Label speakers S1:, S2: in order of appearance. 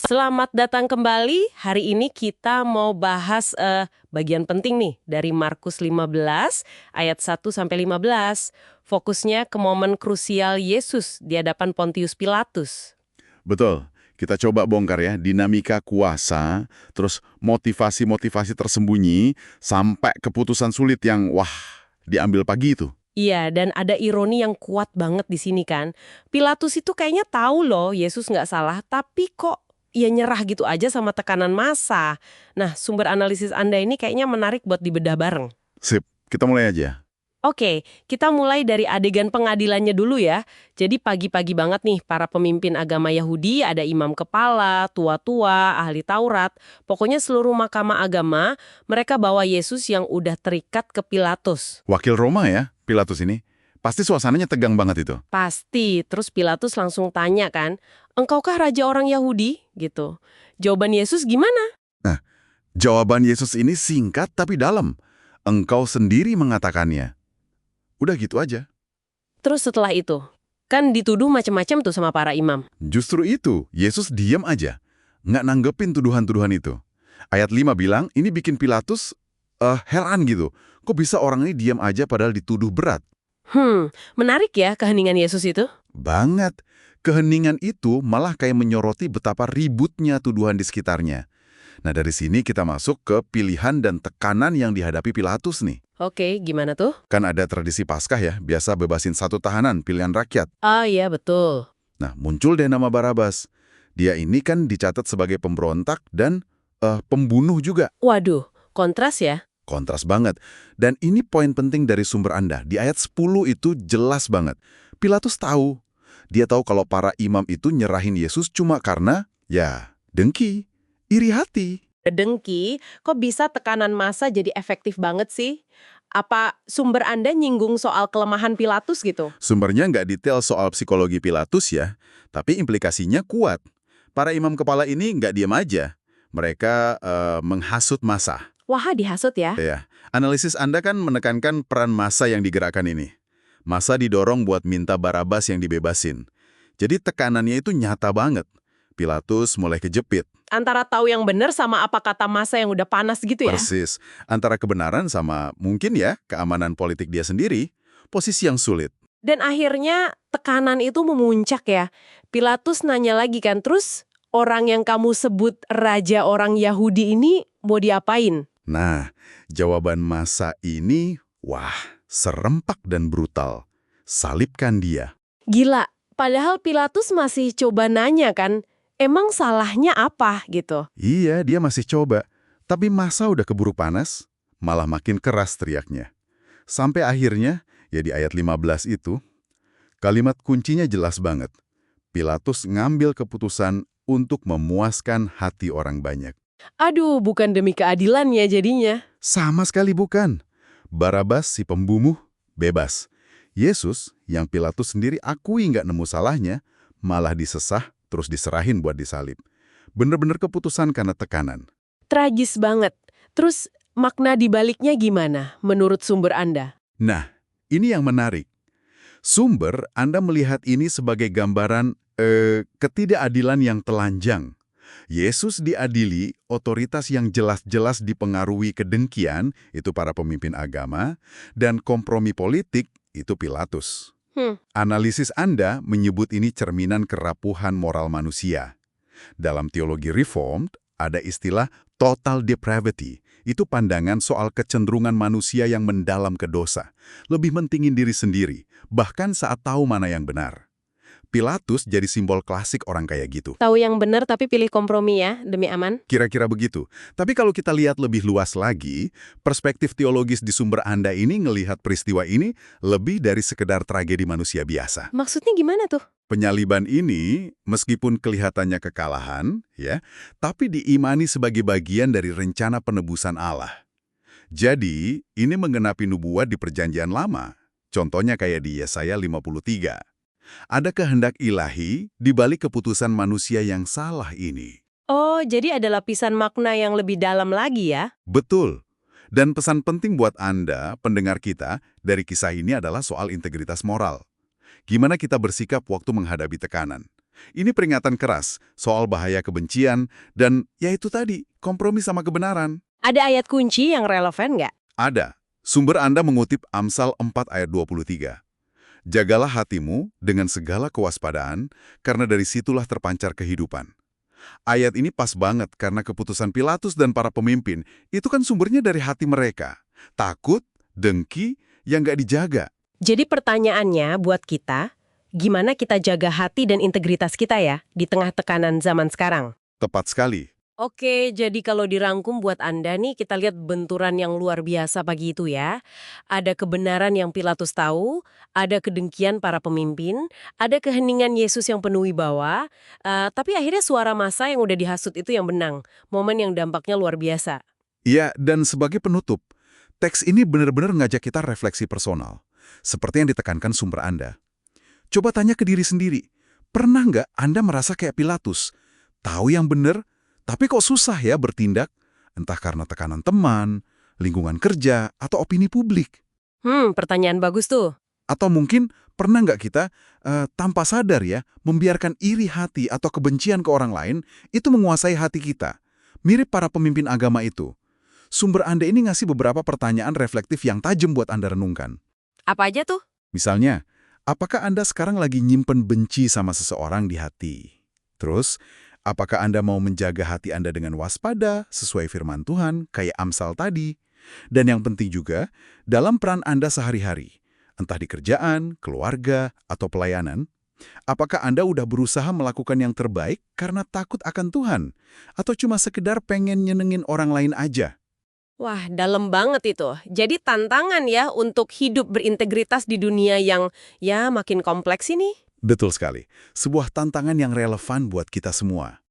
S1: Selamat datang kembali. Hari ini kita mau bahas bagian penting nih dari Markus 15 ayat 1 sampai 15. Fokusnya ke momen krusial Yesus di hadapan Pontius Pilatus.
S2: Betul. Kita coba bongkar ya, dinamika kuasa, terus motivasi-motivasi tersembunyi, sampai keputusan sulit yang, wah, diambil pagi itu.
S1: Iya, dan ada ironi yang kuat banget di sini kan. Pilatus itu kayaknya tahu loh Yesus nggak salah, tapi kok ya nyerah gitu aja sama tekanan massa. Nah, sumber analisis Anda ini kayaknya menarik buat dibedah bareng.
S2: Sip, kita mulai aja.
S1: Oke, kita mulai dari adegan pengadilannya dulu ya. Jadi pagi-pagi banget nih, para pemimpin agama Yahudi, ada imam kepala, tua-tua, ahli Taurat. Pokoknya seluruh mahkamah agama, mereka bawa Yesus yang udah terikat ke Pilatus.
S2: Wakil Roma ya, Pilatus ini. Pasti suasananya tegang banget itu.
S1: Pasti, terus Pilatus langsung tanya kan, "Engkaukah raja orang Yahudi?" gitu. Jawaban Yesus gimana?
S2: Nah, jawaban Yesus ini singkat tapi dalam. Engkau sendiri mengatakannya. Udah gitu aja.
S1: Terus setelah itu, kan dituduh macam-macam tuh sama para imam.
S2: Justru itu, Yesus diam aja. Nggak nanggepin tuduhan-tuduhan itu. Ayat 5 bilang, ini bikin Pilatus heran gitu. Kok bisa orang ini diam aja padahal dituduh berat?
S1: Menarik ya keheningan Yesus itu.
S2: Banget. Keheningan itu malah kayak menyoroti betapa ributnya tuduhan di sekitarnya. Nah dari sini kita masuk ke pilihan dan tekanan yang dihadapi Pilatus nih.
S1: Oke, gimana tuh?
S2: Kan ada tradisi Paskah ya, biasa bebasin satu tahanan, pilihan rakyat.
S1: Ah iya betul.
S2: Nah muncul deh nama Barabas. Dia ini kan dicatat sebagai pemberontak dan pembunuh juga.
S1: Waduh, kontras ya.
S2: Kontras banget. Dan ini poin penting dari sumber Anda. Di ayat 10 itu jelas banget. Pilatus tahu. Dia tahu kalau para imam itu nyerahin Yesus cuma karena, ya, dengki, iri hati.
S1: Dengki, kok bisa tekanan massa jadi efektif banget sih? Apa sumber Anda nyinggung soal kelemahan Pilatus gitu?
S2: Sumbernya nggak detail soal psikologi Pilatus ya, tapi implikasinya kuat. Para imam kepala ini nggak diam aja. Mereka menghasut massa.
S1: Wah, dihasut ya?
S2: Ya, analisis Anda kan menekankan peran massa yang digerakkan ini. Massa didorong buat minta Barabas yang dibebasin. Jadi tekanannya itu nyata banget. Pilatus mulai kejepit.
S1: Antara tahu yang benar sama apa kata massa yang udah panas gitu ya?
S2: Persis. Antara kebenaran sama mungkin ya keamanan politik dia sendiri. Posisi yang sulit.
S1: Dan akhirnya tekanan itu memuncak ya. Pilatus nanya lagi kan, terus orang yang kamu sebut raja orang Yahudi ini mau diapain?
S2: Nah, jawaban massa ini, wah, serempak dan brutal. Salibkan dia.
S1: Gila, padahal Pilatus masih coba nanya kan, emang salahnya apa gitu?
S2: Iya, dia masih coba. Tapi massa udah keburu panas, malah makin keras teriaknya. Sampai akhirnya, ya di ayat 15 itu, kalimat kuncinya jelas banget. Pilatus ngambil keputusan untuk memuaskan hati orang banyak.
S1: Aduh, bukan demi keadilan ya jadinya.
S2: Sama sekali bukan. Barabas si pembunuh, bebas. Yesus, yang Pilatus sendiri akui nggak nemu salahnya, malah disesah terus diserahin buat disalib. Bener-bener keputusan karena tekanan.
S1: Tragis banget. Terus makna dibaliknya gimana menurut sumber Anda?
S2: Nah, ini yang menarik. Sumber Anda melihat ini sebagai gambaran ketidakadilan yang telanjang. Yesus diadili, otoritas yang jelas-jelas dipengaruhi kedengkian, itu para pemimpin agama, dan kompromi politik, itu Pilatus. Analisis Anda menyebut ini cerminan kerapuhan moral manusia. Dalam teologi Reformed, ada istilah total depravity. Itu pandangan soal kecenderungan manusia yang mendalam ke dosa. Lebih mentingin diri sendiri, bahkan saat tahu mana yang benar. Pilatus jadi simbol klasik orang kayak gitu.
S1: Tahu yang benar tapi pilih kompromi ya, demi aman?
S2: Kira-kira begitu. Tapi kalau kita lihat lebih luas lagi, perspektif teologis di sumber Anda ini ngelihat peristiwa ini lebih dari sekedar tragedi manusia biasa.
S1: Maksudnya gimana tuh?
S2: Penyaliban ini, meskipun kelihatannya kekalahan, ya, tapi diimani sebagai bagian dari rencana penebusan Allah. Jadi, ini menggenapi nubuat di Perjanjian Lama. Contohnya kayak di Yesaya 53. Ada kehendak ilahi di balik keputusan manusia yang salah ini.
S1: Oh, jadi ada lapisan makna yang lebih dalam lagi ya?
S2: Betul. Dan pesan penting buat Anda, pendengar kita, dari kisah ini adalah soal integritas moral. Gimana kita bersikap waktu menghadapi tekanan. Ini peringatan keras soal bahaya kebencian dan ya itu tadi, kompromi sama kebenaran.
S1: Ada ayat kunci yang relevan nggak?
S2: Ada. Sumber Anda mengutip Amsal 4 ayat 23. Jagalah hatimu dengan segala kewaspadaan, karena dari situlah terpancar kehidupan. Ayat ini pas banget karena keputusan Pilatus dan para pemimpin itu kan sumbernya dari hati mereka. Takut, dengki, yang nggak dijaga.
S1: Jadi pertanyaannya buat kita, gimana kita jaga hati dan integritas kita ya di tengah tekanan zaman sekarang?
S2: Tepat sekali.
S1: Oke, jadi kalau dirangkum buat Anda nih, kita lihat benturan yang luar biasa pagi itu ya. Ada kebenaran yang Pilatus tahu, ada kedengkian para pemimpin, ada keheningan Yesus yang penuh wibawa, tapi akhirnya suara massa yang udah dihasut itu yang menang. Momen yang dampaknya luar biasa.
S2: Iya, dan sebagai penutup, teks ini benar-benar ngajak kita refleksi personal. Seperti yang ditekankan sumber Anda. Coba tanya ke diri sendiri, pernah nggak Anda merasa kayak Pilatus? Tahu yang benar, tapi kok susah ya bertindak? Entah karena tekanan teman, lingkungan kerja, atau opini publik.
S1: Pertanyaan bagus tuh.
S2: Atau mungkin pernah nggak kita tanpa sadar ya, membiarkan iri hati atau kebencian ke orang lain itu menguasai hati kita. Mirip para pemimpin agama itu. Sumber Anda ini ngasih beberapa pertanyaan reflektif yang tajam buat Anda renungkan.
S1: Apa aja tuh?
S2: Misalnya, apakah Anda sekarang lagi nyimpen benci sama seseorang di hati? Terus, apakah Anda mau menjaga hati Anda dengan waspada, sesuai firman Tuhan, kayak Amsal tadi? Dan yang penting juga, dalam peran Anda sehari-hari, entah di kerjaan, keluarga, atau pelayanan, apakah Anda udah berusaha melakukan yang terbaik karena takut akan Tuhan? Atau cuma sekedar pengen nyenengin orang lain aja?
S1: Wah, dalam banget itu. Jadi tantangan ya untuk hidup berintegritas di dunia yang ya makin kompleks ini.
S2: Betul sekali. Sebuah tantangan yang relevan buat kita semua.